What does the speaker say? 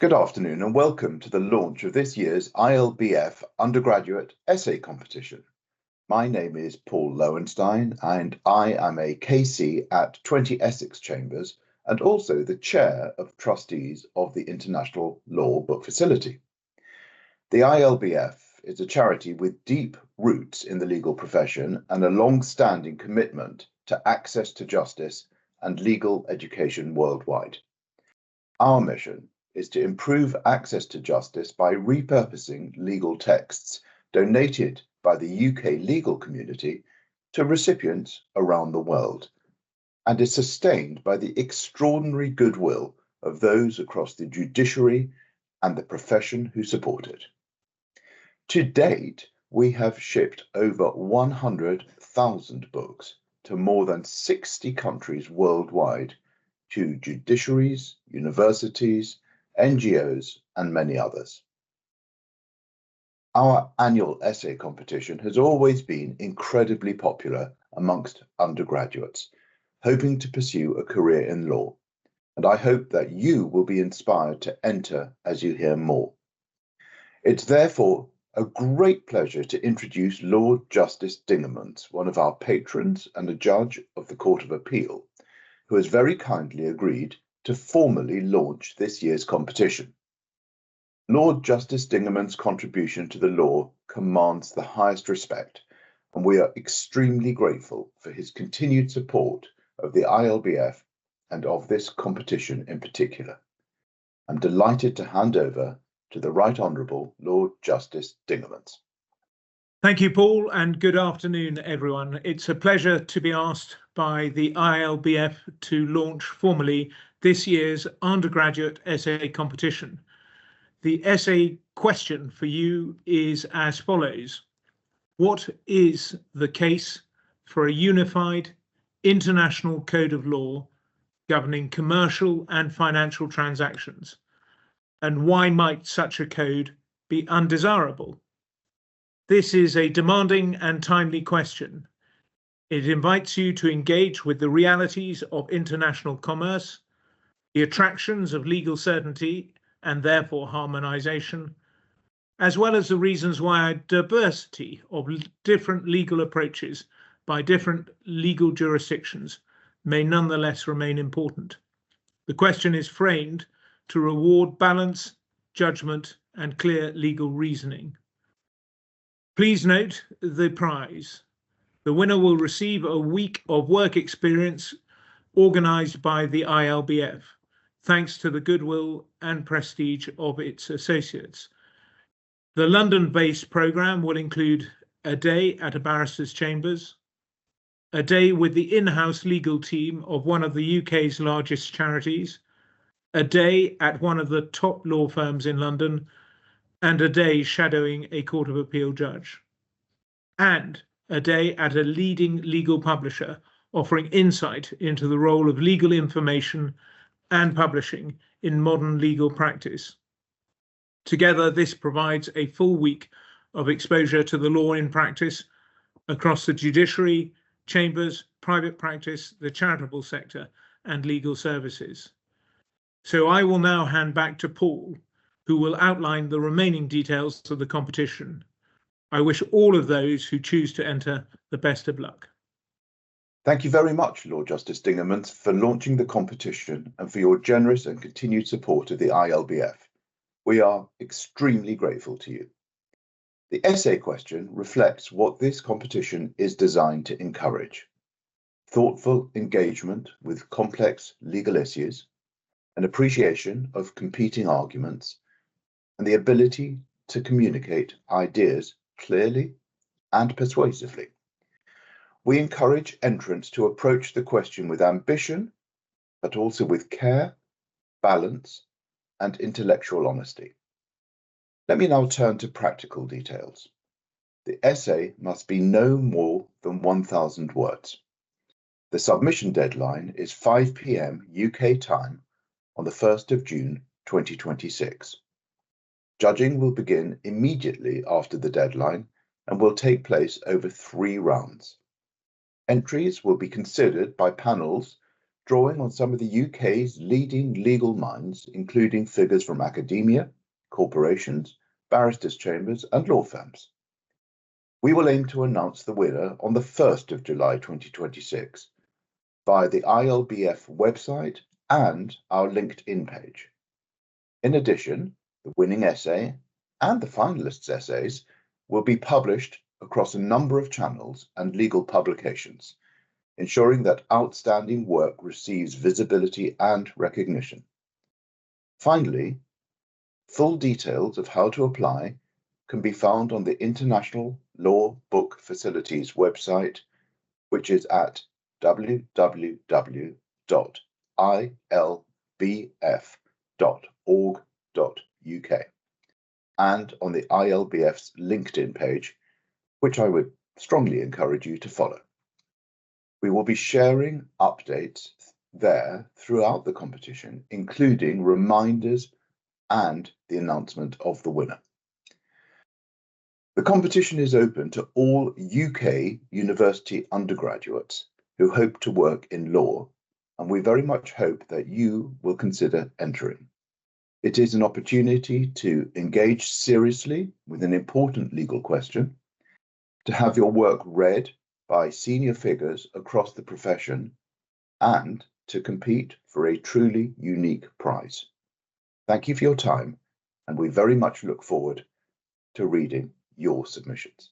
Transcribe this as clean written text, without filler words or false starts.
Good afternoon and welcome to the launch of this year's ILBF undergraduate essay competition. My name is Paul Lowenstein and I am a KC at 20 Essex Chambers and also the Chair of Trustees of the International Law Book Facility. The ILBF is a charity with deep roots in the legal profession and a long-standing commitment to access to justice and legal education worldwide. Our mission is to improve access to justice by repurposing legal texts donated by the UK legal community to recipients around the world, and is sustained by the extraordinary goodwill of those across the judiciary and the profession who support it. To date, we have shipped over 100,000 books to more than 60 countries worldwide, to judiciaries, universities, NGOs, and many others. Our annual essay competition has always been incredibly popular amongst undergraduates, hoping to pursue a career in law, and I hope that you will be inspired to enter as you hear more. It's therefore a great pleasure to introduce Lord Justice Dingemans, one of our patrons and a judge of the Court of Appeal, who has very kindly agreed to formally launch this year's competition. Lord Justice Dingemans' contribution to the law commands the highest respect, and we are extremely grateful for his continued support of the ILBF and of this competition in particular. I'm delighted to hand over to the Right Honourable Lord Justice Dingemans. Thank you, Paul, and good afternoon, everyone. It's a pleasure to be asked by the ILBF to launch formally this year's undergraduate essay competition. The essay question for you is as follows. What is the case for a unified international code of law governing commercial and financial transactions? And why might such a code be undesirable? This is a demanding and timely question. It invites you to engage with the realities of international commerce, the attractions of legal certainty and therefore harmonization, as well as the reasons why a diversity of different legal approaches by different legal jurisdictions may nonetheless remain important. The question is framed to reward balance, judgment, and clear legal reasoning. Please note the prize. The winner will receive a week of work experience organised by the ILBF, thanks to the goodwill and prestige of its associates. The London-based programme will include a day at a barrister's chambers, a day with the in-house legal team of one of the UK's largest charities, a day at one of the top law firms in London, and a day shadowing a Court of Appeal judge, and a day at a leading legal publisher offering insight into the role of legal information and publishing in modern legal practice. Together, this provides a full week of exposure to the law in practice across the judiciary, chambers, private practice, the charitable sector, and legal services. So I will now hand back to Paul, who will outline the remaining details of the competition. I wish all of those who choose to enter the best of luck. Thank you very much, Lord Justice Dingemans, for launching the competition and for your generous and continued support of the ILBF. We are extremely grateful to you. The essay question reflects what this competition is designed to encourage: thoughtful engagement with complex legal issues, an appreciation of competing arguments, and the ability to communicate ideas clearly and persuasively. We encourage entrants to approach the question with ambition, but also with care, balance, and intellectual honesty. Let me now turn to practical details. The essay must be no more than 1,000 words. The submission deadline is 5 p.m. UK time on the 1st of June 2026. Judging will begin immediately after the deadline and will take place over 3 rounds. Entries will be considered by panels drawing on some of the UK's leading legal minds, including figures from academia, corporations, barristers' chambers, and law firms. We will aim to announce the winner on the 1st of July 2026 via the ILBF website and our LinkedIn page. In addition, the winning essay and the finalists' essays will be published across a number of channels and legal publications, ensuring that outstanding work receives visibility and recognition. Finally, full details of how to apply can be found on the International Law Book Facilities website, which is at www.ilbf.org.uk, and on the ILBF's LinkedIn page, which I would strongly encourage you to follow. We will be sharing updates there throughout the competition, including reminders and the announcement of the winner. The competition is open to all UK university undergraduates who hope to work in law, and we very much hope that you will consider entering. It is an opportunity to engage seriously with an important legal question, to have your work read by senior figures across the profession, and to compete for a truly unique prize. Thank you for your time, and we very much look forward to reading your submissions.